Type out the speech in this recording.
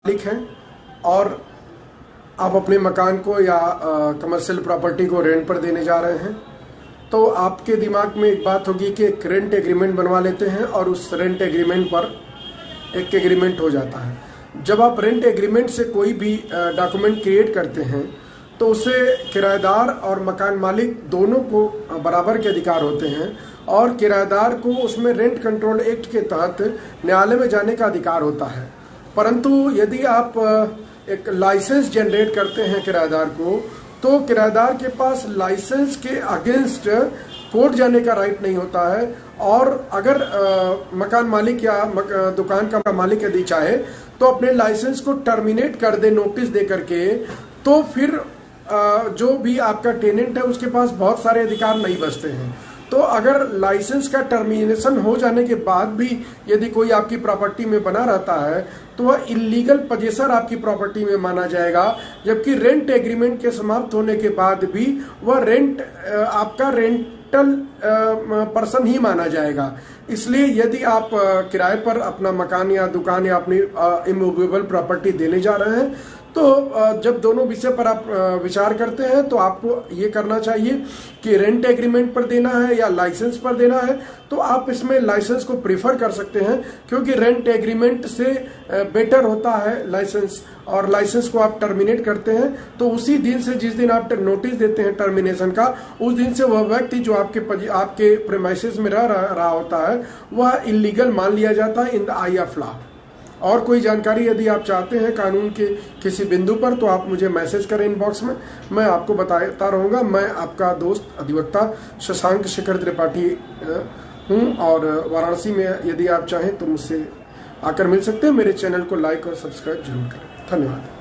मालिक हैं और आप अपने मकान को या कमर्शियल प्रॉपर्टी को रेंट पर देने जा रहे हैं, तो आपके दिमाग में एक बात होगी कि एक रेंट एग्रीमेंट बनवा लेते हैं और उस रेंट एग्रीमेंट पर एक एग्रीमेंट हो जाता है। जब आप रेंट एग्रीमेंट से कोई भी डॉक्यूमेंट क्रिएट करते हैं तो उसे किराएदार और मकान मालिक दोनों को बराबर के अधिकार होते हैं और किराएदार को उसमें रेंट कंट्रोल एक्ट के तहत न्यायालय में जाने का अधिकार होता है। परंतु यदि आप एक लाइसेंस जनरेट करते हैं किराएदार को, तो किराएदार के पास लाइसेंस के अगेंस्ट कोर्ट जाने का राइट नहीं होता है। और अगर मकान मालिक या दुकान का मालिक यदि चाहे तो अपने लाइसेंस को टर्मिनेट कर दे नोटिस दे करके, तो फिर जो भी आपका टेनेंट है उसके पास बहुत सारे अधिकार नहीं बचते हैं। तो अगर लाइसेंस का टर्मिनेशन हो जाने के बाद भी यदि कोई आपकी प्रॉपर्टी में बना रहता है तो वह इलीगल पजेसर आपकी प्रॉपर्टी में माना जाएगा, जबकि रेंट एग्रीमेंट के समाप्त होने के बाद भी वह आपका रेंटल पर्सन ही माना जाएगा। इसलिए यदि आप किराए पर अपना मकान या दुकान या अपनी इमूवेबल प्रॉपर्टी देने जा रहे हैं, तो जब दोनों विषय पर आप विचार करते हैं तो आपको ये करना चाहिए कि रेंट एग्रीमेंट पर देना है या लाइसेंस पर देना है, तो आप इसमें लाइसेंस को प्रीफर कर सकते हैं, क्योंकि रेंट एग्रीमेंट से बेटर होता है लाइसेंस। और लाइसेंस को आप टर्मिनेट करते हैं तो उसी दिन से, जिस दिन आप नोटिस देते हैं टर्मिनेशन का, उस दिन से वह व्यक्ति जो आपके प्रेमाइसेस में रह रहा होता है वह इलीगल मान लिया जाता है in the I of law. और कोई जानकारी यदि आप चाहते हैं कानून के किसी बिंदु पर, तो आप मुझे मैसेज करें इनबॉक्स में, मैं आपको बताता रहूँगा। मैं आपका दोस्त अधिवक्ता शशांक शेखर त्रिपाठी हूँ और वाराणसी में यदि आप चाहें तो मुझसे आकर मिल सकते हैं। मेरे चैनल को लाइक और सब्सक्राइब जरूर करें। धन्यवाद।